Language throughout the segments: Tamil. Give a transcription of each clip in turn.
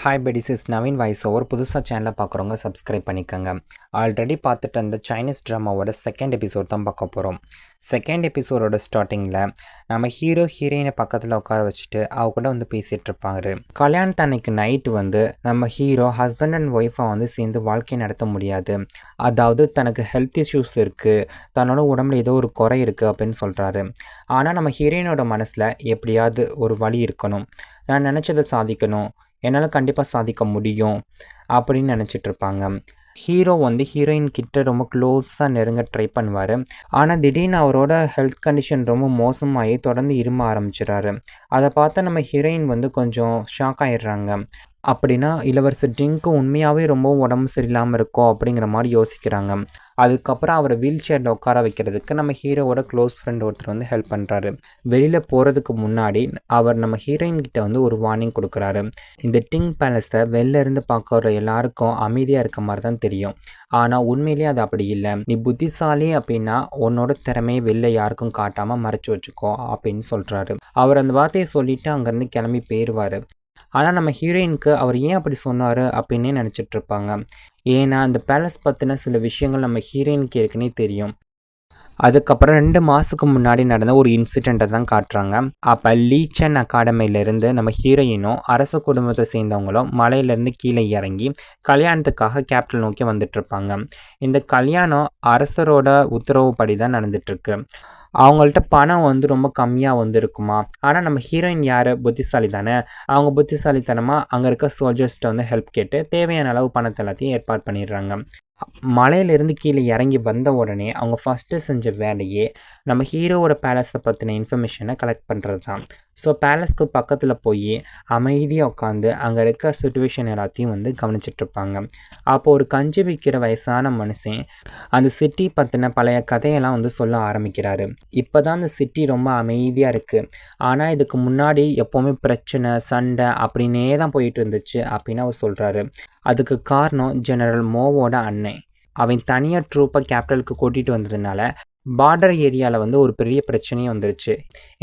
Hi buddies is Naveen voice over. புதுசாக சேனலை பார்க்குறவங்க சப்ஸ்கிரைப் பண்ணிக்கோங்க. ஆல்ரெடி பார்த்துட்டு அந்த சைனீஸ் ட்ராமாவோட செகண்ட் எபிசோட் தான் பார்க்க போகிறோம். செகண்ட் எபிசோடோட ஸ்டார்டிங்கில் நம்ம ஹீரோயினை பக்கத்தில் உட்கார வச்சுட்டு அவ கூட வந்து பேசிகிட்டு இருப்பாரு. கல்யாணத்து அன்னைக்கு நைட்டு வந்து நம்ம ஹீரோ ஹஸ்பண்ட் அண்ட் ஒய்ஃபை வந்து சேர்ந்து வாழ்க்கை நடத்த முடியாது, அதாவது தனக்கு ஹெல்த் இஷ்யூஸ் இருக்குது, தன்னோட உடம்புல ஏதோ ஒரு குறை இருக்குது அப்படின்னு சொல்கிறாரு. ஆனால் நம்ம ஹீரோயினோட மனசில் எப்படியாவது ஒரு வழி இருக்கணும், நான் நினச்சதை சாதிக்கணும், என்னால் கண்டிப்பாக சாதிக்க முடியும் அப்படின்னு நினச்சிட்ருப்பாங்க. ஹீரோ வந்து ஹீரோயின் கிட்ட ரொம்ப க்ளோஸாக நெருங்க ட்ரை பண்ணுவார். ஆனால் திடீர்னு அவரோட ஹெல்த் கண்டிஷன் ரொம்ப மோசமாகி தொடர்ந்து இரும ஆரம்பிச்சிடறாரு. அதை பார்த்தா நம்ம ஹீரோயின் வந்து கொஞ்சம் ஷாக் ஆகிடுறாங்க. அப்படின்னா இளவரசர் ட்ரிங்க்கு உண்மையாகவே ரொம்ப உடம்பு சரியில்லாமல் இருக்கோ அப்படிங்கிற மாதிரி யோசிக்கிறாங்க. அதுக்கப்புறம் அவரை வீல் சேரில் உட்கார வைக்கிறதுக்கு நம்ம ஹீரோவோட க்ளோஸ் ஃப்ரெண்ட் ஒருத்தர் வந்து ஹெல்ப் பண்ணுறாரு. வெளியில் போகிறதுக்கு முன்னாடி அவர் நம்ம ஹீரோயின் கிட்ட வந்து ஒரு வார்னிங் கொடுக்குறாரு. இந்த டிங் பேலஸை வெளில இருந்து பார்க்குற எல்லாருக்கும் அமைதியாக இருக்க மாதிரி தான் தெரியும், ஆனால் உண்மையிலேயே அது அப்படி இல்லை. நீ புத்திசாலி அப்படின்னா உன்னோட திறமையை வெளில யாருக்கும் காட்டாமல் மறைச்சி வச்சுக்கோ அப்படின்னு சொல்கிறாரு. அவர் அந்த வார்த்தையை சொல்லிவிட்டு அங்கேருந்து கிளம்பி போயிடுவார். ஆனால் நம்ம ஹீரோயினுக்கு அவர் ஏன் அப்படி சொன்னார் அப்படின்னே நினச்சிட்ருப்பாங்க. ஏன்னா அந்த பேலஸ் பற்றின சில விஷயங்கள் நம்ம ஹீரோயினுக்கு ஏற்கனவே தெரியும். அதுக்கப்புறம் 2 மாதத்துக்கு முன்னாடி நடந்த ஒரு இன்சிடெண்ட்டை தான் காட்டுறாங்க. அப்போ லீச்சன் அகாடமியிலேருந்து நம்ம ஹீரோயினும் அரச குடும்பத்தை சேர்ந்தவங்களும் மலையிலேருந்து கீழே இறங்கி கல்யாணத்துக்காக கேபிட்டல் நோக்கி வந்துட்டுருப்பாங்க. இந்த கல்யாணம் அரசரோட உத்தரவுப்படி தான் நடந்துகிட்ருக்கு. அவங்கள்ட்ட பணம் வந்து ரொம்ப கம்மியாக வந்துருக்குமா. ஆனால் நம்ம ஹீரோயின் யார், புத்திசாலி தானே. அவங்க புத்திசாலித்தனமாக அங்கே இருக்க சோல்ஜர்ஸ்கிட்ட வந்து ஹெல்ப் கேட்டு தேவையான அளவு பணத்தை எல்லாத்தையும் ஏற்பாடு பண்ணிடுறாங்க. மலையிலேருந்து கீழே இறங்கி வந்த உடனே அவங்க ஃபஸ்ட்டு செஞ்ச வேலையே நம்ம ஹீரோவோட பேலஸை பற்றின இன்ஃபர்மேஷனை கலெக்ட் பண்ணுறது தான். ஸோ பேலஸ்க்கு பக்கத்தில் போய் அமைதியாக உட்காந்து அங்கே இருக்க சுச்சுவேஷன் எல்லாத்தையும் வந்து கவனிச்சிட்ருப்பாங்க. அப்போது ஒரு கஞ்சி விற்கிற வயசான மனுஷன் அந்த சிட்டி பற்றின பழைய கதையெல்லாம் வந்து சொல்ல ஆரம்பிக்கிறாரு. இப்போ தான் அந்த சிட்டி ரொம்ப அமைதியாக இருக்குது, ஆனால் இதுக்கு முன்னாடி எப்போவுமே பிரச்சனை சண்டை அப்படின்னே தான் போயிட்டு இருந்துச்சு அப்படின்னு அவர் சொல்கிறாரு. அதுக்கு காரணம் ஜெனரல் மோவோட அண்ணன். அவன் தனியாக ட்ரூப்பை கேபிட்டலுக்கு கூட்டிகிட்டு வந்ததுனால பார்டர் ஏரியாவில் வந்து ஒரு பெரிய பிரச்சனையும் வந்துருச்சு.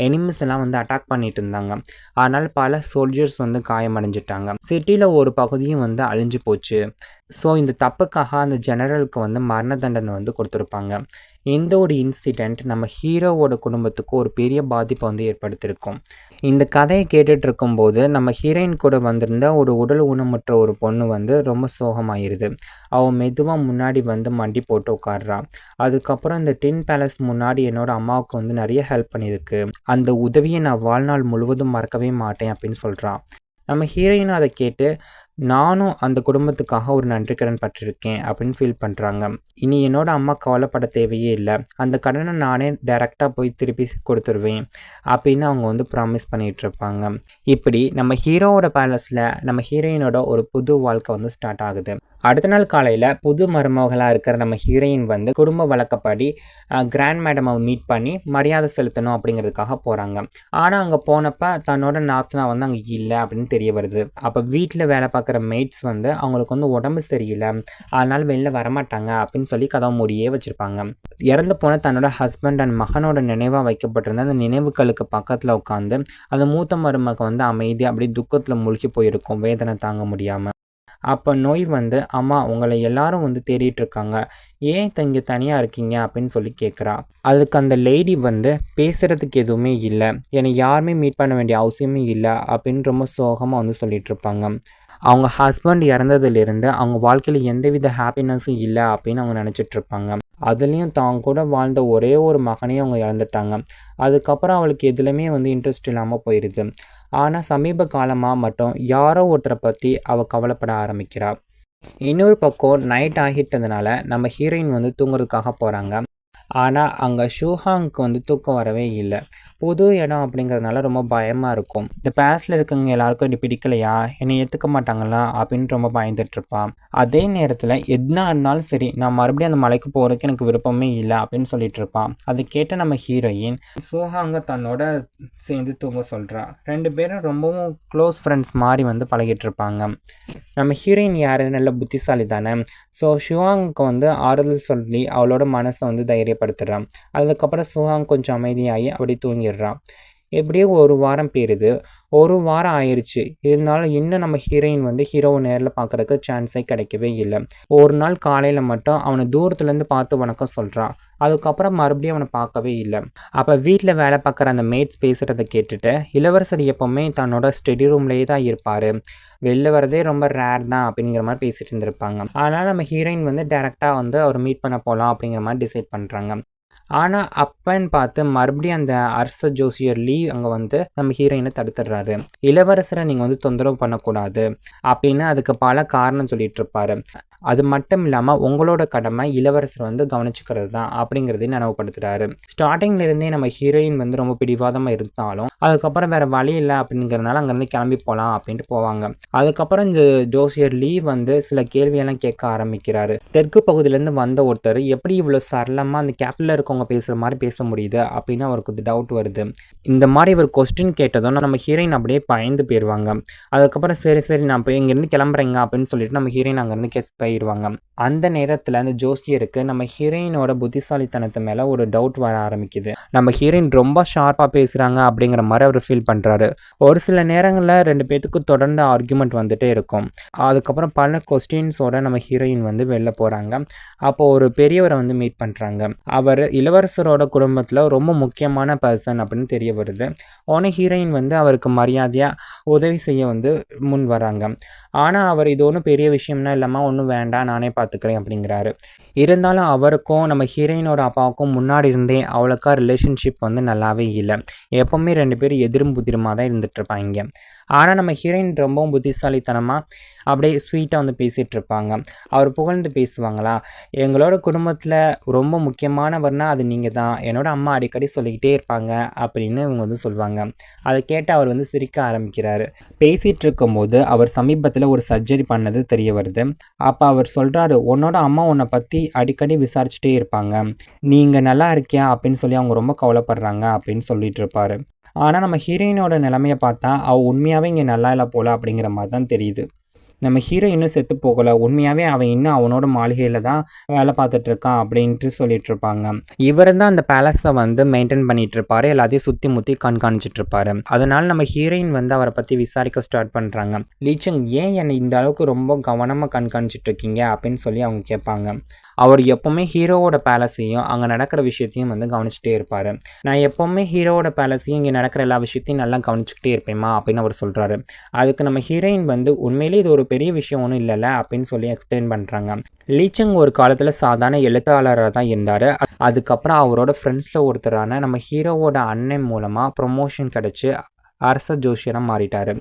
எனிமிஸ் எல்லாம் வந்து அட்டாக் பண்ணிட்டு இருந்தாங்க. அதனால் பல சோல்ஜர்ஸ் வந்து காயமடைஞ்சிட்டாங்க. சிட்டியில் ஒரு பகுதியும் வந்து அழிஞ்சு போச்சு. ஸோ இந்த தப்புக்காக அந்த ஜெனரலுக்கு வந்து மரண தண்டனை வந்து கொடுத்துருப்பாங்க. இந்த ஒரு இன்சிடெண்ட் நம்ம ஹீரோவோட குடும்பத்துக்கு ஒரு பெரிய பாதிப்பை வந்து ஏற்படுத்தியிருக்கும். இந்த கதையை கேட்டுட்டு இருக்கும்போது நம்ம ஹீரோயின் கூட வந்திருந்த ஒரு உடல் ஊனமுற்ற ஒரு பொண்ணு வந்து ரொம்ப சோகமாயிருது. அவள் மெதுவாக முன்னாடி வந்து மண்டி போட்டு உட்காடுறா. அதுக்கப்புறம் இந்த டின் பேலஸ் முன்னாடி என்னோட அம்மாவுக்கு வந்து நிறைய ஹெல்ப் பண்ணியிருக்கு, அந்த உதவியை நான் வாழ்நாள் முழுவதும் மறக்கவே மாட்டேன் அப்படின்னு சொல்கிறான். நம்ம ஹீரோயினும் அதை கேட்டு நானும் அந்த குடும்பத்துக்காக ஒரு நன்றிக்கடன் பட்டிருக்கேன் அப்படின்னு ஃபீல் பண்ணுறாங்க. இனி என்னோட அம்மா கவலைப்பட தேவையே இல்லை, அந்த கடனை நானே டைரெக்டாக போய் திருப்பி கொடுத்துருவேன் அப்படின்னு அவங்க வந்து ப்ராமிஸ் பண்ணிகிட்ருப்பாங்க. இப்படி நம்ம ஹீரோவோட பேலஸில் நம்ம ஹீரோயினோட ஒரு புது வாழ்க்கை வந்து ஸ்டார்ட் ஆகுது. அடுத்த நாள் காலையில் புது மருமகளாக இருக்கிற நம்ம ஹீரோயின் வந்து குடும்ப வழக்கப்படி கிராண்ட் மேடமை மீட் பண்ணி மரியாதை செலுத்தணும் அப்படிங்கிறதுக்காக போகிறாங்க. ஆனால் அங்கே போனப்போ தன்னோட நாத்தனா வந்து அங்கே இல்லை அப்படின்னு தெரிய வருது. அப்போ வீட்டில் வேலை பார்க்குற மேட்ஸ் வந்து அவங்களுக்கு வந்து உடம்பு சரியில்லை, அதனால் வெளில வரமாட்டாங்க அப்படின்னு சொல்லி கதவை மூடியே வச்சுருப்பாங்க. இறந்து போன தன்னோட ஹஸ்பண்ட் அண்ட் மகனோட நினைவாக வைக்கப்பட்டிருந்த அந்த நினைவுகளுக்கு பக்கத்தில் உட்காந்து அந்த மூத்த மருமக வந்து அமைதியாக அப்படி துக்கத்தில் மூழ்கி போயிருக்கும், வேதனை தாங்க முடியாமல். அப்போ நோய் வந்து அம்மா உங்களை எல்லாரும் வந்து தேடிட்டுருக்காங்க, ஏன் இங்கே தனியாக இருக்கீங்க அப்படின்னு சொல்லி கேட்குறா. அதுக்கு அந்த லேடி வந்து பேசுகிறதுக்கு எதுவுமே இல்லை, என்னை யாருமே மீட் பண்ண வேண்டிய அவசியமே இல்லை அப்படின்னு ரொம்ப சோகமாக வந்து சொல்லிகிட்ருப்பாங்க. அவங்க ஹஸ்பண்ட் இறந்ததுலேருந்து அவங்க வாழ்க்கையில் எந்தவித ஹாப்பினஸும் இல்லை அப்படின்னு அவங்க நினச்சிட்ருப்பாங்க. அதுலேயும் தான் கூட வாழ்ந்த ஒரே ஒரு மகனையும் அவங்க இழந்துட்டாங்க. அதுக்கப்புறம் அவளுக்கு எதுலையுமே வந்து இன்ட்ரெஸ்ட் இல்லாமல் போயிடுது. ஆனால் சமீப காலமாக மட்டும் யாரோ ஒருத்தரை பற்றி அவள் கவலைப்பட ஆரம்பிக்கிறாள். இன்னொரு பக்கம் நைட் ஆகிட்டதுனால நம்ம ஹீரோயின் வந்து தூங்குறதுக்காக போகிறாங்க. ஆனால் அங்கே ஷூஹாங்க்கு வந்து தூக்கம் வரவே இல்லை. புது இடம் அப்படிங்கிறதுனால ரொம்ப பயமாக இருக்கும். இந்த பேஸில் இருக்கவங்க எல்லாருக்கும் இது பிடிக்கலையா, என்னை ஏற்றுக்க மாட்டாங்களா அப்படின்னு ரொம்ப பயந்துட்டுருப்பான். அதே நேரத்தில் எதுனா இருந்தாலும் சரி நான் மறுபடியும் அந்த மலைக்கு போகிறதுக்கு எனக்கு விருப்பமே இல்லை அப்படின்னு சொல்லிட்டு இருப்பான். அதை கேட்ட நம்ம ஹீரோயின் ஷூஹாங்கை தன்னோட சேர்ந்து தூங்க சொல்கிறா. 2 பேரும் ரொம்பவும் க்ளோஸ் ஃப்ரெண்ட்ஸ் மாதிரி வந்து பழகிட்டு இருப்பாங்க. நம்ம ஹீரோயின் யார், நல்ல புத்திசாலி தானே. ஸோ ஷுவாங்க்கு வந்து ஆறுதல் சொல்லி அவளோட மனசை வந்து தைரியப்படுத்துகிறான். அதுக்கப்புறம் ஷுவாங் கொஞ்சம் அமைதியாகி அப்படி தூங்கிடுறான். எப்படியோ ஒரு வாரம் போயிருது. ஒரு வாரம் ஆயிருச்சு. இருந்தாலும் இன்னும் நம்ம ஹீரோயின் வந்து ஹீரோவ நேர்ல பார்க்கறதுக்கு சான்ஸே கிடைக்கவே இல்ல. ஒரு நாள் காலையில மட்டும் அவன தூரத்துலேருந்து பார்த்து வணக்கம் சொல்றா. அதுக்கப்புறம் மறுபடியும் அவன பார்க்கவே இல்ல. அப்ப வீட்ல வேலை பார்க்குற அந்த மேட்ஸ் பேசுறத கேட்டுட்டு, இளவரசர் எப்பவுமே தன்னோட ஸ்டடி ரூம்லயே தான் இருப்பாரு. வெளில வரதே ரொம்ப ரேர் தான் அப்படிங்கிற மாரி பேசிட்டு இருந்திருப்பாங்க. அதனால நம்ம ஹீரோயின் வந்து டைரக்ட்டா வந்து அவர மீட் பண்ண போலாம் அப்படிங்கிற மாரி டிசைட் பண்றாங்க. ஆனா, அப்பன்னு பார்த்து மறுபடியும் அந்த அரச ஜோசியர் லீ அங்க வந்து நம்ம ஹீரோயின தடுத்துடுறாரு. இளவரசர நீங்க வந்து தொந்தரவு பண்ணக்கூடாது அப்படின்னு அதுக்கு பல காரணம் சொல்லிட்டுருப்பாரு. அது மட்டும் இல்லாம உங்களோட கடமை இளவரசர வந்து கவனிச்சுக்கிறது தான் அப்படிங்கிறதையும் நினைவுபடுத்துறாரு. ஸ்டார்ட்டிங்ல இருந்தே நம்ம ஹீரோயின் வந்து ரொம்ப பிடிவாதமா இருந்தாலும், அதுக்கப்புறம் வேற வழி இல்ல அப்படிங்கிறதுனால அங்கேருந்து கிளம்பி போலாம் அப்படின்ட்டு போவாங்க. அதுக்கப்புறம் இந்த ஜோசியர் லீ வந்து சில கேள்வியெல்லாம் கேட்க ஆரம்பிக்கிறாரு. தெற்கு பகுதியிலேருந்து வந்த ஒருத்தர் எப்படி இவ்வளோ சரளமா அந்த கேபிட்டல்ல இருக்கவங்க பேசுற மாரி பேச முடியுது அப்படின்னு அவருக்கு ஒரு டவுட் வருது. இந்த மாரி இவர் கொஸ்டின் கேட்டதும் நம்ம ஹீரோயின் அப்படியே பயந்து போயிருவாங்க. அதுக்கப்புறம் சரி, சரி நான் போய் இங்கேருந்து கிளம்புறேங்க அப்படின்னு சொல்லிட்டு நம்ம ஹீரோயின் அங்கேருந்து போயிருவாங்க. அந்த நேரத்துல அந்த ஜோசியருக்கு நம்ம ஹீரோயினோட புத்திசாலித்தனத்து மேல ஒரு டவுட் வர ஆரம்பிக்குது. நம்ம ஹீரோயின் ரொம்ப ஷார்ப்பா பேசுறாங்க அப்படிங்கிற மாரி அவரு ஃபீல் பண்றாரு. ஒரு சில நேரங்கள்ல 2 பேத்துக்கும் தொடர்ந்து ஆர்கியூமெண்ட் வந்துட்டே இருக்கும். அதுக்கப்புறம் பல கொஸ்டின்ஸோட நம்ம ஹீரோயின் வந்து வெளில போறாங்க. அப்போ ஒரு பெரியவரை வந்து மீட் பண்றாங்க. அவரு இளவரசரோட குடும்பத்துல ரொம்ப முக்கியமான பர்சன் அப்படின்னு தெரிய வருது. உடனே ஹீரோயின் வந்து அவருக்கு மரியாதையா உதவி செய்ய வந்து முன் வராங்க. ஆனா அவர் இது ஒண்ணும் பெரிய விஷயம்லாம் இல்லம்மா, ஒண்ணும் வேண்டாம் நானே பார்த்துக்கிறேன் அப்படிங்கிறாரு. இருந்தாலும் அவருக்கும் நம்ம ஹீரோயினோட அப்பாவுக்கும் முன்னாடி இருந்தே அவ்வளோக்கா ரிலேஷன்ஷிப் வந்து நல்லாவே இல்ல. எப்பவுமே 2 பேரும் எதிரும் புதிருமா தான் இருந்துட்டுருப்பாய்ங்க. ஆனா நம்ம ஹீரோயின் ரொம்பவும் புத்திசாலித்தனமா அப்படியே ஸ்வீட்டா வந்து பேசிட்டு இருப்பாங்க. அவர் புகழ்ந்து பேசுவாங்களா, "எங்களோட குடும்பத்தில ரொம்ப முக்கியமானவர்னா அது நீங்க தான். என்னோட அம்மா அடிக்கடி சொல்லிக்கிட்டே இருப்பாங்க" அப்படின்னு இவங்க வந்து சொல்வாங்க. அத கேட்டு அவர் வந்து சிரிக்க ஆரம்பிக்கிறாரு. பேசிட்டு இருக்கும்போது அவர் சமீபத்தில ஒரு சர்ஜரி பண்ணது தெரிய வருது. அப்ப அவர் சொல்றாரு, "உன்னோட அம்மா உன்ன பத்தி அடிக்கடி விசாரிச்சுட்டே இருப்பாங்க. நீங்க நல்லா இருக்கியா?" அப்படின்னு சொல்லி அவங்க ரொம்ப கவலைப்படுறாங்க அப்படின்னு சொல்லிட்டு இருப்பாரு. ஆனா நம்ம ஹீரோயினோட நிலைமைய பார்த்தா, அவ உண்மையாவே இங்க நல்லா இல்ல போல அப்படிங்கிற மாரி தான் தெரியுது. நம்ம ஹீரோ இன்னும் செத்து போகல. உண்மையாவே அவன் இன்னும் அவனோட மாளிகையில தான் வேலை பார்த்துட்டு இருக்கான் அப்படின்ட்டு சொல்லிட்டு இருப்பாங்க. இவரு தான் அந்த பேலஸ வந்து மெயின்டெயின் பண்ணிட்டு இருப்பாரு. எல்லாத்தையும் சுத்தி முத்தி கண்காணிச்சுட்டு இருப்பாரு. அதனால நம்ம ஹீரோயின் வந்து அவர பத்தி விசாரிக்க ஸ்டார்ட் பண்றாங்க. லீச்சங் ஏன் என்னை இந்த அளவுக்கு ரொம்ப கவனமா கண்காணிச்சுட்டு இருக்கீங்க அப்படின்னு சொல்லி அவங்க கேட்பாங்க. அவர் எப்பவுமே ஹீரோவோட பேலஸையும் அங்க நடக்கிற விஷயத்தையும் வந்து கவனிச்சுட்டே இருப்பாரு. நான் எப்பவுமே ஹீரோவோட பேலஸையும் இங்க நடக்கிற எல்லா விஷயத்தையும் நல்லா கவனிச்சுக்கிட்டே இருப்பேன்மா அப்படின்னு அவர் சொல்றாரு. அதுக்கு நம்ம ஹீரோயின் வந்து உண்மையிலேயே இது ஒரு பெரிய விஷயம் ஒன்றும் இல்லைல்ல அப்படின்னு சொல்லி எக்ஸ்பிளைன் பண்ணுறாங்க. லீச்சங் ஒரு காலத்தில் சாதாரண எழுத்தாளராக தான் இருந்தார். அதுக்கப்புறம் அவரோட ஃப்ரெண்ட்ஸில் ஒருத்தரான நம்ம ஹீரோவோட அண்ணன் மூலமாக ப்ரொமோஷன் கிடச்சி அரச ஜோஷியராக மாறிட்டார்.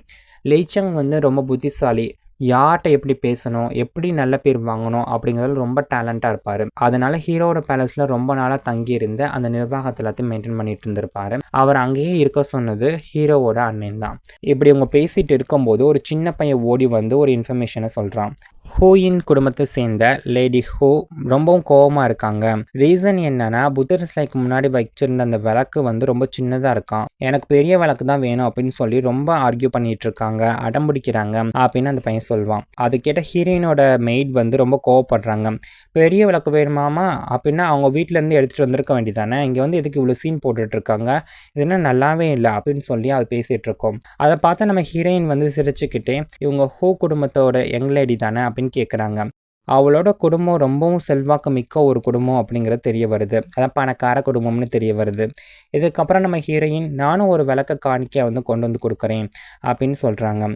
லீச்சங் வந்து ரொம்ப புத்திசாலி. யார்கிட்ட எப்படி பேசணும், எப்படி நல்ல பேர் வாங்கணும் அப்படிங்கிறதுல ரொம்ப டேலண்ட்டாக இருப்பார். அதனால ஹீரோவோட பேலஸில் ரொம்ப நாளாக தங்கியிருந்து அந்த நிர்வாகத்தை எல்லாத்தையும் மெயின்டைன் பண்ணிட்டு இருந்திருப்பாரு. அவர் அங்கேயே இருக்க சொன்னது ஹீரோவோட அண்ணன் தான். இப்படி அவங்க பேசிட்டு இருக்கும்போது ஒரு சின்ன பையன் ஓடி வந்து ஒரு இன்ஃபர்மேஷனை சொல்கிறான். ஹூயின் குடும்பத்தை சேர்ந்த லேடி ஹூ ரொம்பவும் கோவமாக இருக்காங்க. ரீசன் என்னன்னா, புத்தர் சிலைக்கு முன்னாடி வச்சிருந்த அந்த விளக்கு வந்து ரொம்ப சின்னதாக இருக்கான். எனக்கு பெரிய விளக்கு தான் வேணும் அப்படின்னு சொல்லி ரொம்ப ஆர்கியூ பண்ணிட்டு இருக்காங்க, அடம்பிடிக்கிறாங்க அப்படின்னு அந்த பையன் சொல்லுவான். அது கேட்ட ஹீரோயினோட மெய்ட் வந்து ரொம்ப கோவப்படுறாங்க. பெரிய விளக்கு வேணுமாமா அப்படின்னா அவங்க வீட்டிலேருந்து எடுத்துகிட்டு வந்திருக்க வேண்டியதானே, இங்கே வந்து எதுக்கு இவ்வளோ சீன் போட்டுட்ருக்காங்க, இது என்ன நல்லாவே இல்லை அப்படின்னு சொல்லி அது பேசிகிட்டு இருக்கோம். அதை பார்த்து நம்ம ஹீரோயின் வந்து சிரிச்சுக்கிட்டே, இவங்க ஹூ குடும்பத்தோட யங் லேடி தானே அப்படின்னு கேட்குறாங்க. அவளோட குடும்பம் ரொம்பவும் செல்வாக்கு மிக்க ஒரு குடும்பம் அப்படிங்கிறது தெரிய வருது. அதான் பணக்கார குடும்பம்னு தெரிய வருது. இதுக்கப்புறம் நம்ம ஹீரோயின் நானும் ஒரு விளக்க காணிக்கையை வந்து கொண்டு வந்து கொடுக்குறேன் அப்படின்னு சொல்கிறாங்க.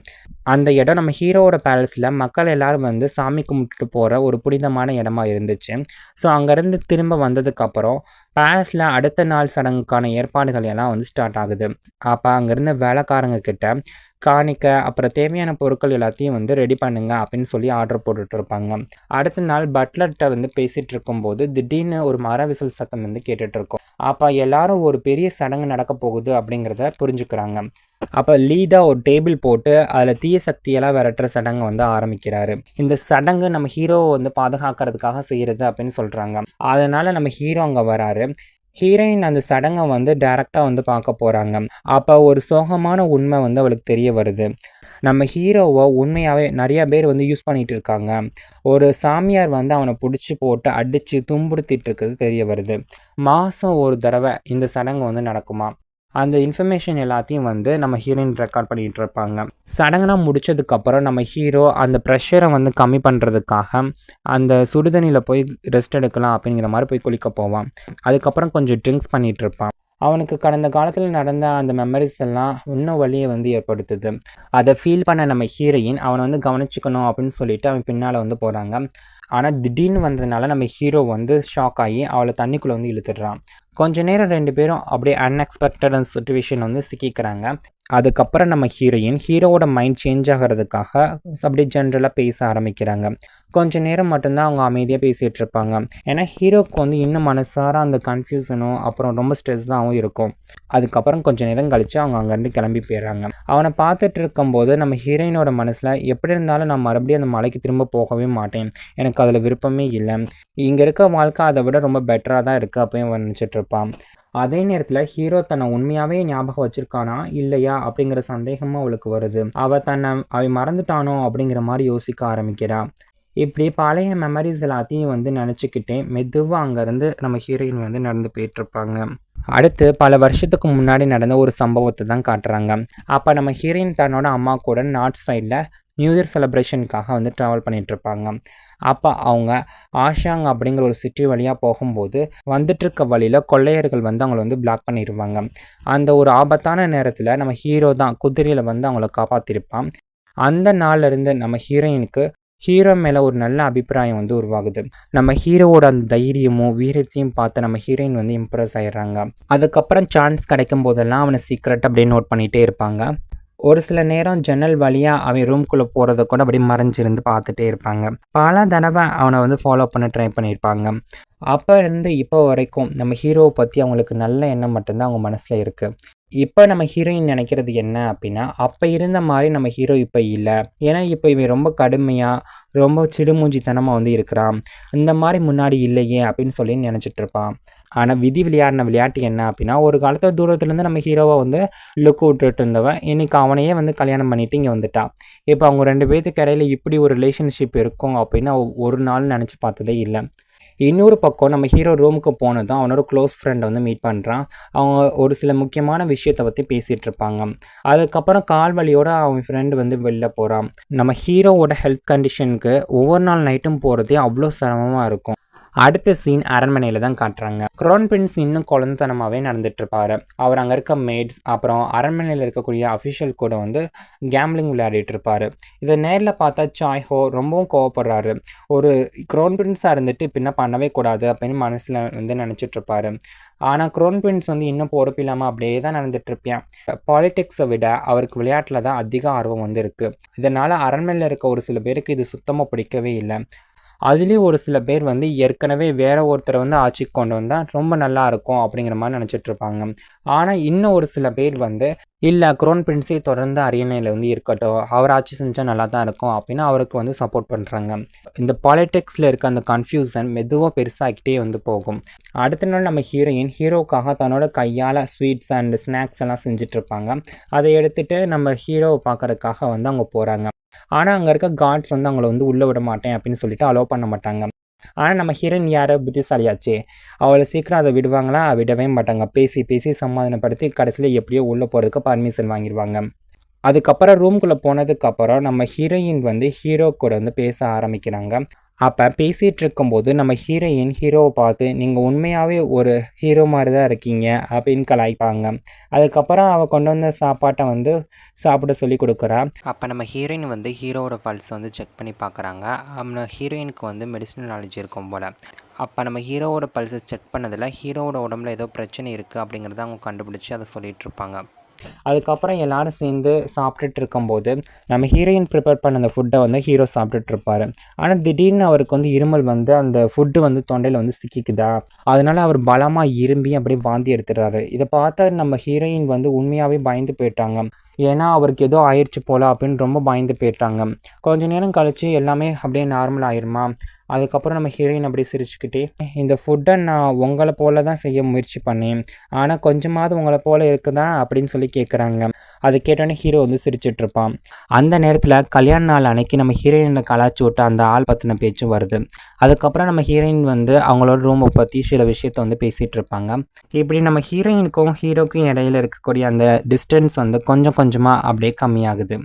அந்த இடம் நம்ம ஹீரோவோட பேலஸில் மக்கள் எல்லாரும் வந்து சாமி கும்பிட்டு போகிற ஒரு புனிதமான இடமா இருந்துச்சு. ஸோ அங்கேருந்து திரும்ப வந்ததுக்கப்புறம் பேலஸில் அடுத்த நாள் சடங்குக்கான ஏற்பாடுகள் எல்லாம் வந்து ஸ்டார்ட் ஆகுது. அப்போ அங்கேருந்து வேலைக்காரங்க கிட்ட காணிக்க அப்புறம் தேவையான பொருட்கள் எல்லாத்தையும் வந்து ரெடி பண்ணுங்க அப்படின்னு சொல்லி ஆர்டர் போட்டுட்டு இருப்பாங்க. அடுத்த நாள் பட்லர்கிட்ட வந்து பேசிகிட்டு இருக்கும்போது திடீர்னு ஒரு மர விசில் சத்தம் வந்து கேட்டுட்டு இருக்கும். அப்போ எல்லாரும் ஒரு பெரிய சடங்கு நடக்க போகுது அப்படிங்கிறத புரிஞ்சுக்கிறாங்க. அப்போ லீதா ஒரு டேபிள் போட்டு அதில் தீய சக்தியெல்லாம் விரட்டுற சடங்கை வந்து ஆரம்பிக்கிறாரு. இந்த சடங்கு நம்ம ஹீரோவை வந்து பாதுகாக்கிறதுக்காக செய்கிறது அப்படின்னு சொல்கிறாங்க. அதனால் நம்ம ஹீரோ அங்கே வராரு. ஹீரோயின் அந்த சடங்கை வந்து டைரெக்டாக வந்து பார்க்க போகிறாங்க. அப்போ ஒரு சோகமான உண்மை வந்து அவளுக்கு தெரிய வருது. நம்ம ஹீரோவை உண்மையாகவே நிறையா பேர் வந்து யூஸ் பண்ணிகிட்டு இருக்காங்க. ஒரு சாமியார் வந்து அவனை பிடிச்சி போட்டு அடித்து துன்புறுத்திட்டு இருக்கிறது தெரிய வருது. மாதம் ஒரு தடவை இந்த சடங்கு வந்து நடக்குமா. அந்த இன்ஃபர்மேஷன் எல்லாத்தையும் வந்து நம்ம ஹீரோயின் ரெக்கார்ட் பண்ணிகிட்டு இருப்பாங்க. சடங்கெலாம் முடிச்சதுக்கப்புறம் நம்ம ஹீரோ அந்த ப்ரெஷரை வந்து கம்மி பண்ணுறதுக்காக அந்த சுடுதண்ணியில் போய் ரெஸ்ட் எடுக்கலாம் அப்படிங்கிற மாதிரி போய் குளிக்க போவான். அதுக்கப்புறம் கொஞ்சம் ட்ரிங்க்ஸ் பண்ணிகிட்டு இருப்பான். அவனுக்கு கடந்த காலத்தில் நடந்த அந்த மெமரிஸ் எல்லாம் இன்னும் வலியை வந்து ஏற்படுத்துது. அதை ஃபீல் பண்ண நம்ம ஹீரோயின் அவனை வந்து கவனிச்சுக்கணும் அப்படின்னு சொல்லிட்டு அவன் பின்னால் வந்து போகிறாங்க. ஆனால் திடீர்னு வந்ததுனால நம்ம ஹீரோ வந்து ஷாக் ஆகி அவளை தண்ணிக்குள்ளே வந்து இழுத்துடுறான். கொஞ்ச நேரம் 2 பேரும் அப்படியே அன்எக்ஸ்பெக்டடான சிச்சுவேஷன் வந்து சிக்கிக்கிறாங்க. அதுக்கப்புறம் நம்ம ஹீரோவோட மைண்ட் சேஞ்ச் ஆகிறதுக்காக அப்படியே ஜென்ரலாக பேச ஆரம்பிக்கிறாங்க. கொஞ்ச நேரம் மட்டும்தான் அவங்க அமைதியாக பேசிகிட்டு இருப்பாங்க. ஏன்னா ஹீரோவுக்கு வந்து இன்னும் மனசார அந்த கன்ஃபியூஷனும் அப்புறம் ரொம்ப ஸ்ட்ரெஸ்ஸாகவும் இருக்கும். அதுக்கப்புறம் கொஞ்ச நேரம் கழித்து அவங்க அங்கேருந்து கிளம்பி போயிடுறாங்க. அவனை பார்த்துட்டு இருக்கும்போது நம்ம ஹீரோயினோட மனசில் எப்படி இருந்தாலும் நான் மறுபடியும் அந்த மலைக்கு திரும்ப போகவே மாட்டேன், எனக்கு அதில் விருப்பமே இல்லை, இங்கே இருக்க வாழ்க்கை அதை விட ரொம்ப பெட்டராக தான் இருக்குது அப்படின்னு நினச்சிட்டு இருப்பான். அதே நேரத்தில் ஹீரோ தன்னை உண்மையாகவே ஞாபகம் வச்சுருக்கானா இல்லையா அப்படிங்கிற சந்தேகமும் அவளுக்கு வருது. அவன் மறந்துட்டானோ அப்படிங்கிற மாதிரி யோசிக்க ஆரம்பிக்கிறான். இப்படி பழைய மெமரிஸ் எல்லாத்தையும் வந்து நினச்சிக்கிட்டே மெதுவாக அங்கேருந்து நம்ம ஹீரோயின் வந்து நடந்து போயிட்டுருப்பாங்க. அடுத்து பல வருஷத்துக்கு முன்னாடி நடந்த ஒரு சம்பவத்தை தான் காட்டுறாங்க. அப்போ நம்ம ஹீரோயின் தன்னோட அம்மா கூட நார்த் சைடில் நியூ இயர் செலிப்ரேஷனுக்காக வந்து ட்ராவல் பண்ணிகிட்ருப்பாங்க. அப்போ அவங்க ஆஷாங் அப்படிங்கிற ஒரு சிட்டி வழியாக போகும்போது வந்துட்டுருக்க வழியில் கொள்ளையர்கள் வந்து அவங்கள வந்து பிளாக் பண்ணிடுவாங்க. அந்த ஒரு ஆபத்தான நேரத்தில் நம்ம ஹீரோ தான் குதிரையில் வந்து அவங்கள காப்பாற்றிருப்பான். அந்த நாள்லேருந்து நம்ம ஹீரோ மேலே ஒரு நல்ல அபிப்பிராயம் வந்து உருவாகுது. நம்ம ஹீரோவோட அந்த தைரியமும் வீரத்தையும் பார்த்து நம்ம ஹீரோயின் வந்து இம்ப்ரெஸ் ஆகிடுறாங்க. அதுக்கப்புறம் சான்ஸ் கிடைக்கும் போதெல்லாம் அவனை சீக்ரெட் அப்படியே நோட் பண்ணிகிட்டே இருப்பாங்க. ஒரு சில நேரம் ஜன்னல் வழியாக அவன் ரூம்குள்ளே போகிறத கூட அப்படி மறைஞ்சிருந்து பார்த்துட்டே இருப்பாங்க. பல தடவை அவனை வந்து ஃபாலோ பண்ண ட்ரை பண்ணியிருப்பாங்க. அப்போ இருந்து இப்போ வரைக்கும் நம்ம ஹீரோவை பற்றி அவங்களுக்கு நல்ல எண்ணம் மட்டும்தான் அவங்க மனசில் இருக்குது. இப்போ நம்ம ஹீரோயின் நினைக்கிறது என்ன அப்படின்னா, அப்போ இருந்த மாதிரி நம்ம ஹீரோ இப்போ இல்லை. ஏன்னா இப்போ இவன் ரொம்ப கடுமையாக ரொம்ப சிடுமூஞ்சித்தனமாக வந்து இருக்கிறான். இந்த மாதிரி முன்னாடி இல்லையே அப்படின்னு சொல்லி நினச்சிட்டு இருப்பான். ஆனால் விதி விளையாடின விளையாட்டு என்ன அப்படின்னா, ஒரு காலத்தில் தூரத்துலேருந்து நம்ம ஹீரோவை வந்து லுக் விட்டுட்டு இருந்தவன் இன்றைக்கி அவனையே வந்து கல்யாணம் பண்ணிவிட்டு இங்கே வந்துட்டான். இப்போ அவங்க 2 பேர்த்துக்கு இடையில இப்படி ஒரு ரிலேஷன்ஷிப் இருக்கும் அப்படின்னு ஒரு நாள் நினச்சி பார்த்ததே இல்லை. இன்னொரு பக்கம் நம்ம ஹீரோ ரூமுக்கு போனதும் அவனோட க்ளோஸ் ஃப்ரெண்டை வந்து மீட் பண்ணுறான். அவங்க ஒரு சில முக்கியமான விஷயத்தை பற்றி பேசிகிட்டு இருப்பாங்க. அதுக்கப்புறம் கால் வலியோடு அவன் ஃப்ரெண்டு வந்து வெளில போகிறான். நம்ம ஹீரோவோட ஹெல்த் கண்டிஷனுக்கு ஒவ்வொரு நாள் நைட்டும் போகிறதே அவ்வளோ சிரமமாக இருக்கும். அடுத்த சீன் அரண்மனையில் தான் காட்டுறாங்க. க்ரௌன் பிரின்ஸ் இன்னும் குழந்தைத்தனமாகவே நடந்துகிட்ருப்பார். அவர் அங்கே இருக்க மேட்ஸ் அப்புறம் அரண்மனையில் இருக்கக்கூடிய அஃபிஷியல் கூட வந்து கேம்லிங் விளையாடிட்டு இருப்பார். இதை நேரில் பார்த்தா சாய்ஹோ ரொம்பவும் கோவப்படுறாரு. ஒரு க்ரௌன் பிரின்ஸாக இருந்துட்டு பின்ன பண்ணவே கூடாது அப்படின்னு மனசில் வந்து நினச்சிட்ருப்பாரு. ஆனால் க்ரௌன் பிரின்ஸ் வந்து இன்னும் பொறுப்பு இல்லாமல் அப்படியே தான் நடந்துகிட்ருப்பேன். பாலிடிக்ஸை விட அவருக்கு விளையாட்டில் தான் அதிக ஆர்வம் வந்து இருக்குது. இதனால் அரண்மனையில் இருக்க ஒரு சில பேருக்கு இது சுத்தமாக பிடிக்கவே இல்லை. அதுலேயும் ஒரு சில பேர் வந்து ஏற்கனவே வேற ஒருத்தரை வந்து ஆட்சிக்கு கொண்டு வந்தால் ரொம்ப நல்லா இருக்கும் அப்படிங்கிற மாதிரி நினச்சிட்ருப்பாங்க. ஆனால் இன்னும் ஒரு சில பேர் வந்து இல்லை க்ரௌன் பிரின்ஸே தொடர்ந்து அரியணையில் வந்து இருக்கட்டும், அவர் ஆட்சி செஞ்சால் நல்லா தான் இருக்கும் அப்படின்னு அவருக்கு வந்து சப்போர்ட் பண்ணுறாங்க. இந்த பாலிடிக்ஸில் இருக்க அந்த கன்ஃபியூஷன் மெதுவாக பெருசாகிக்கிட்டே வந்து போகும். அடுத்த நாள் நம்ம ஹீரோவுக்காக தன்னோட கையால் ஸ்வீட்ஸ் அண்ட் ஸ்நாக்ஸ் எல்லாம் செஞ்சிட்ருப்பாங்க. அதை எடுத்துகிட்டு நம்ம ஹீரோவை பார்க்குறதுக்காக வந்து அவங்க போகிறாங்க. ஆனால் அங்கே இருக்க கார்ட்ஸ் வந்து அவங்கள வந்து உள்ளே விட மாட்டேன் அப்படின்னு சொல்லிட்டு அலோவ் பண்ண மாட்டாங்க. ஆனால் நம்ம ஹீரோயின் யாரை புத்திசாலியாச்சு, அவளை சீக்கிரம் அதை விடுவாங்களா? விடவே மாட்டாங்க. பேசி பேசி சமாதானப்படுத்தி கடைசியில் எப்படியோ உள்ளே போகிறதுக்கு பர்மிஷன் வாங்கிடுவாங்க. அதுக்கப்புறம் ரூம்குள்ளே போனதுக்கப்புறம் நம்ம ஹீரோயின் வந்து ஹீரோ கூட வந்து பேச ஆரம்பிக்கிறாங்க. அப்போ பேசிகிட்டு இருக்கும்போது நம்ம ஹீரோவை பார்த்து நீங்கள் உண்மையாகவே ஒரு ஹீரோ மாதிரி தான் இருக்கீங்க அப்படின்னு கலாய்ப்பாங்க. அதுக்கப்புறம் அவள் கொண்டு வந்த சாப்பாட்டை வந்து சாப்பிட சொல்லி கொடுக்குறா. அப்போ நம்ம ஹீரோயின் வந்து ஹீரோவோட பல்ஸை வந்து செக் பண்ணி பார்க்குறாங்க. நம்ம ஹீரோயினுக்கு வந்து மெடிசினல் நாலேஜ் இருக்கும் போல். அப்போ நம்ம ஹீரோவோட பல்ஸை செக் பண்ணதில் ஹீரோவோட உடம்புல ஏதோ பிரச்சனை இருக்குது அப்படிங்கிறத அவங்க கண்டுபிடிச்சி அதை சொல்லிகிட்ருப்பாங்க. அதுக்கப்புறம் எல்லோரும் சேர்ந்து சாப்பிட்டுட்டு இருக்கும்போது நம்ம ஹீரோயின் ப்ரிப்பேர் பண்ண அந்த ஃபுட்டை வந்து ஹீரோ சாப்பிட்டுட்ருப்பார். ஆனால் திடீர்னு அவருக்கு வந்து இருமல் வந்து அந்த ஃபுட்டு வந்து தொண்டையில் வந்து சிக்கிக்குதா, அதனால் அவர் பலமாக இரும்பி அப்படியே வாந்தி எடுத்துடுறாரு. இதை பார்த்தா நம்ம ஹீரோயின் வந்து உண்மையாகவே பயந்து போயிட்டாங்க. ஏன்னா அவருக்கு ஏதோ ஆயிடுச்சு போல் அப்படின்னு ரொம்ப பயந்து போயிட்டாங்க. கொஞ்ச நேரம் கழித்து எல்லாமே அப்படியே நார்மல் ஆயிருமா, அதுக்கப்புறம் நம்ம ஹீரோயின் அப்படியே சிரிச்சுக்கிட்டே, இந்த ஃபுட்டை நான் உங்களை போல தான் செய்ய முயற்சி பண்ணேன், ஆனால் கொஞ்சமாவது உங்களை போல இருக்குதா அப்படின்னு சொல்லி கேட்குறாங்க. அது கேட்டோன்னே ஹீரோ வந்து சிரிச்சிட்ருப்பான். அந்த நேரத்தில் கல்யாண நாள் அன்னைக்கு நம்ம ஹீரோயினை கலாச்சி விட்டு அந்த ஆள் பற்றின பேச்சும் வருது. அதுக்கப்புறம் நம்ம ஹீரோயின் வந்து அவங்களோட ரூமை பற்றி சில விஷயத்த வந்து பேசிகிட்டு இருப்பாங்க. இப்படி நம்ம ஹீரோயினுக்கும் ஹீரோக்கும் இடையில இருக்கக்கூடிய அந்த டிஸ்டன்ஸ் வந்து கொஞ்சம் கொஞ்சமாக அப்படியே கம்மியாகுது.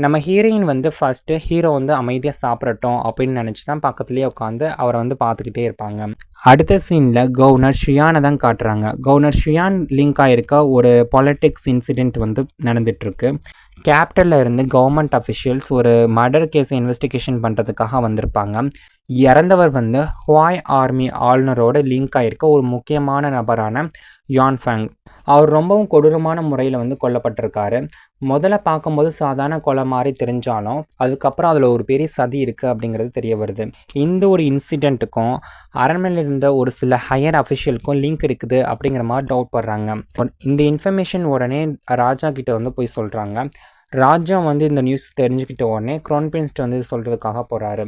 நம்ம ஹீரோயின் வந்து ஃபஸ்ட்டு ஹீரோ வந்து அமைதியாக சாப்பிடட்டும் அப்படின்னு நினச்சி தான் பக்கத்துலேயே உட்காந்து அவரை வந்து பார்த்துக்கிட்டே இருப்பாங்க. அடுத்த சீனில் கவர்னர் ஷியானை தான் காட்டுறாங்க. கவர்னர் ஷியான் லிங்க் ஆகிருக்க ஒரு பாலிட்டிக்ஸ் இன்சிடெண்ட் வந்து நடந்துகிட்ருக்கு. கேபிட்டலில் இருந்து கவர்மெண்ட் அஃபிஷியல்ஸ் ஒரு மர்டர் கேஸை இன்வெஸ்டிகேஷன் பண்ணுறதுக்காக வந்திருப்பாங்க. இறந்தவர் வந்து ஹுவாய் ஆர்மி ஆளுநரோட லிங்க் ஆகிருக்க ஒரு முக்கியமான நபரான யான்ஃபேங். அவர் ரொம்பவும் கொடூரமான முறையில் வந்து கொல்லப்பட்டிருக்காரு. முதல்ல பார்க்கும்போது சாதாரண கொலை மாதிரி தெரிஞ்சாலும் அதுக்கப்புறம் அதில் ஒரு பெரிய சதி இருக்குது அப்படிங்கிறது தெரிய வருது. இந்த ஒரு இன்சிடெண்ட்டுக்கும் அரண்மனையில் இருந்த ஒரு சில ஹையர் அஃபிஷியலுக்கும் லிங்க் இருக்குது அப்படிங்கிற மாதிரி டவுட் படுறாங்க. இந்த இன்ஃபர்மேஷன் உடனே ராஜா கிட்ட வந்து போய் சொல்கிறாங்க. ராஜா வந்து இந்த நியூஸ் தெரிஞ்சுக்கிட்ட உடனே க்ரௌன் பிரின்ஸ்ட்டு வந்து சொல்கிறதுக்காக போகிறாரு.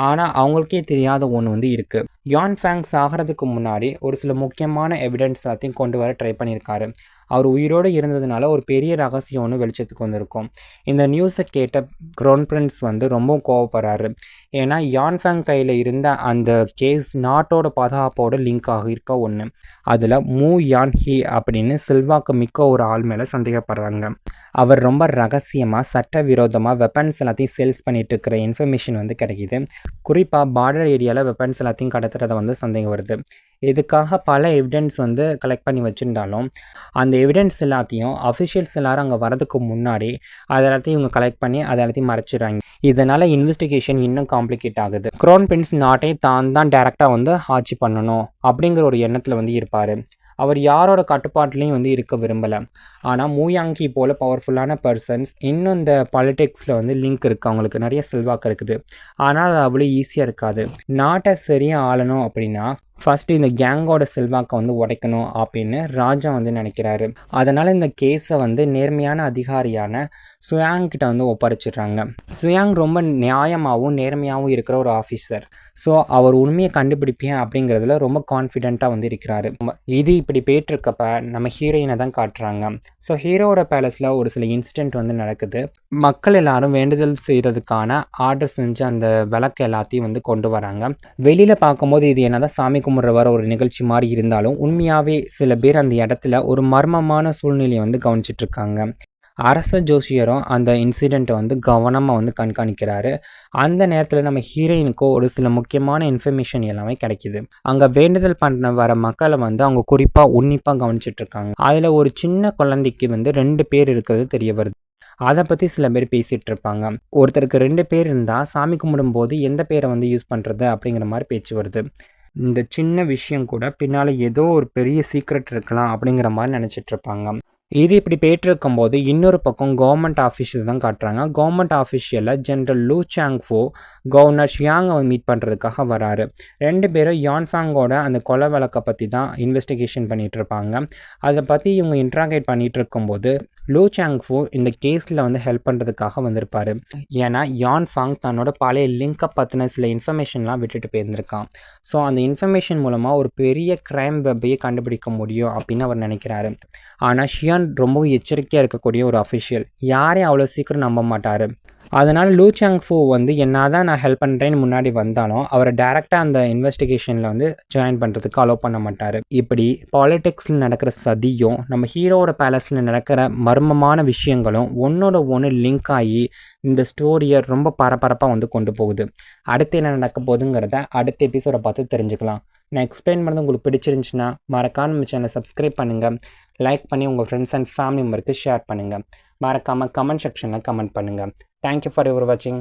ஆனால் அவங்களுக்கே தெரியாத ஒன்று வந்து இருக்குது. யான்ஃபேங் சாகிறதுக்கு முன்னாடி ஒரு சில முக்கியமான எவிடன்ஸ் எல்லாத்தையும் கொண்டு வர ட்ரை பண்ணியிருக்காரு. அவர் உயிரோடு இருந்ததுனால ஒரு பெரிய ரகசியம் ஒன்று வெளிச்சத்துக்கு வந்திருக்கும். இந்த நியூஸை கேட்ட க்ரௌன் பிரின்ஸ் வந்து ரொம்ப கோவப்படுறாரு. ஏன்னா யான்ஃபேங் கையில் இருந்த அந்த கேஸ் நாட்டோட பாதுகாப்போட லிங்க் ஆகியிருக்க ஒன்று. அதில் மூ யான் ஹி அப்படின்னு செல்வாக்கு மிக்க ஒரு ஆள் மேலே சந்தேகப்படுறாங்க. அவர் ரொம்ப ரகசியமாக சட்டவிரோதமாக வெப்பன்ஸ் எல்லாத்தையும் சேல்ஸ் பண்ணிட்டு இருக்கிற இன்ஃபர்மேஷன் வந்து கிடைக்கிது. குறிப்பாக பார்டர் ஏரியாவில் வெப்பன்ஸ் எல்லாத்தையும் கடத்துறதை வந்து சந்தேகம் வருது. இதுக்காக பல எவிடன்ஸ் வந்து கலெக்ட் பண்ணி வச்சுருந்தாலும் அந்த எவிடன்ஸ் எல்லாத்தையும் அஃபிஷியல்ஸ் எல்லோரும் அங்கே வரதுக்கு முன்னாடி அது எல்லாத்தையும் இவங்க கலெக்ட் பண்ணி அதை எல்லாத்தையும் மறைச்சிடுறாங்க. இதனால் இன்வெஸ்டிகேஷன் இன்னும் காம்ப்ளிகேட் ஆகுது. க்ரௌன் பிரின்ஸ் நாட்டை தான் டேரெக்டாக வந்து ஆட்சி பண்ணணும் அப்படிங்கிற ஒரு எண்ணத்தில் வந்து இருப்பார். அவர் யாரோட கட்டுப்பாட்டிலையும் வந்து இருக்க விரும்பலை. ஆனால் மூயாங்கி போல் பவர்ஃபுல்லான பர்சன்ஸ் இன்னும் இந்த பாலிடிக்ஸில் வந்து லிங்க் இருக்குது, அவங்களுக்கு நிறைய செல்வாக்கு இருக்குது. ஆனால் அது அவ்வளோ ஈஸியாக இருக்காது. நாட்டை சரியாக ஆளணும் அப்படின்னா ஃபஸ்ட்டு இந்த கேங்கோட செல்வாக்கை வந்து உடைக்கணும் அப்படின்னு ராஜா வந்து நினைக்கிறாரு. அதனால் இந்த கேஸை வந்து நேர்மையான அதிகாரியான சுயாங் கிட்ட வந்து ஒப்படைச்சிடுறாங்க. சுயாங் ரொம்ப நியாயமாகவும் நேர்மையாகவும் இருக்கிற ஒரு ஆஃபீஸர். ஸோ அவர் உண்மையை கண்டுபிடிப்பேன் அப்படிங்கிறதுல ரொம்ப கான்ஃபிடென்ட்டாக வந்து இருக்கிறாரு. இது இப்படி போயிட்டுருக்கப்ப நம்ம ஹீரோயினை தான் காட்டுறாங்க. ஸோ ஹீரோவோட பேலஸில் ஒரு சில இன்சிடெண்ட் வந்து நடக்குது. மக்கள் எல்லாரும் வேண்டுதல் செய்கிறதுக்கான ஆர்டர் செஞ்சு அந்த விளக்கு எல்லாத்தையும் வந்து கொண்டு வராங்க. வெளியில் பார்க்கும்போது இது என்னதான் சாமி கும்பிட்ற வர ஒரு நிகழ்ச்சி மாதிரி இருந்தாலும் உண்மையாகவே சில பேர் அந்த இடத்துல ஒரு மர்மமான சூழ்நிலையை வந்து கவனிச்சிட்ருக்காங்க. அரச ஜோசியரும் அந்த இன்சிடெண்ட்டை வந்து கவனமாக வந்து கண்காணிக்கிறாரு. அந்த நேரத்தில் நம்ம ஹீரோயினுக்கோ ஒரு சில முக்கியமான இன்ஃபர்மேஷன் எல்லாமே கிடைக்கிது. அங்கே வேண்டுதல் பண்ண வர மக்களை வந்து அவங்க குறிப்பாக உன்னிப்பாக கவனிச்சிட்ருக்காங்க. அதில் ஒரு சின்ன குழந்தைக்கு வந்து 2 பேர் இருக்கிறது தெரிய வருது. அதை பற்றி சில பேர் பேசிகிட்டு இருப்பாங்க. ஒருத்தருக்கு 2 பேர் இருந்தால் சாமி கும்பிடும்போது எந்த பேரை வந்து யூஸ் பண்ணுறது அப்படிங்கிற மாதிரி பேச்சு வருது. இந்த சின்ன விஷயம் கூட பின்னால் ஏதோ ஒரு பெரிய சீக்ரெட் இருக்கலாம் அப்படிங்கிற மாதிரி நினச்சிட்ருப்பாங்க. இது இப்படி போயிட்டுருக்கும்போது இன்னொரு பக்கம் கவர்மெண்ட் ஆஃபீஷியல் தான் காட்டுறாங்க. கவர்மெண்ட் ஆஃபீஷியலில் ஜென்ரல் லூ சாங்ஃபோ கவர்னர் ஷியாங்கை மீட் பண்ணுறதுக்காக வராரு. 2 பேரும் யான்ஃபேங்கோட அந்த கொலை வழக்கை பற்றி தான் இன்வெஸ்டிகேஷன் பண்ணிகிட்ருப்பாங்க. அதை பற்றி இவங்க இன்ட்ராகேட் பண்ணிகிட்டு இருக்கும்போது லூ சாங்ஃபோ இந்த கேஸில் வந்து ஹெல்ப் பண்ணுறதுக்காக வந்திருப்பார். ஏன்னா யான்ஃபாங் தன்னோட பழைய லிங்கை பற்றின சில இன்ஃபர்மேஷன்லாம் விட்டுட்டு போயிருந்திருக்கான். ஸோ அந்த இன்ஃபர்மேஷன் மூலமாக ஒரு பெரிய க்ரைம் வெப்பையே கண்டுபிடிக்க முடியும் அப்படின்னு அவர் நினைக்கிறாரு. ஆனால் ஷியான் ரொம்பவும் எச்சரிக்கையாக இருக்கக்கூடிய ஒரு அஃபிஷியல். யாரையும் அவ்வளோ சீக்கிரம் நம்ப மாட்டார். அதனால் லூ சாங்ஃபோ வந்து என்னதான் நான் ஹெல்ப் பண்ணுறேன்னு முன்னாடி வந்தாலும் அவரை டேரெக்டாக அந்த இன்வெஸ்டிகேஷனில் வந்து ஜாயின் பண்ணுறதுக்கு அலோவ் பண்ண மாட்டார். இப்படி பாலிடிக்ஸில் நடக்கிற சதியும் நம்ம ஹீரோவோட பேலஸில் நடக்கிற மர்மமான விஷயங்களும் ஒன்றோட ஒன்று லிங்க் ஆகி இந்த ஸ்டோரியை ரொம்ப பரபரப்பாக வந்து கொண்டு போகுது. அடுத்து என்ன நடக்க போகுதுங்கிறத அடுத்த எபிசோடை பார்த்து தெரிஞ்சுக்கலாம். நான் எக்ஸ்பிளைன் பண்ணது உங்களுக்கு பிடிச்சிருந்துச்சுன்னா மறக்காம நம்ம சேனலை சப்ஸ்கிரைப் பண்ணுங்கள், லைக் பண்ணி உங்கள் ஃப்ரெண்ட்ஸ் அண்ட் ஃபேமிலி மெம்பருக்கு ஷேர் பண்ணுங்கள். மறக்காமல் கமெண்ட் செக்ஷனில் கமெண்ட் பண்ணுங்கள். தேங்க்யூ ஃபார் யுவர் வாட்சிங்.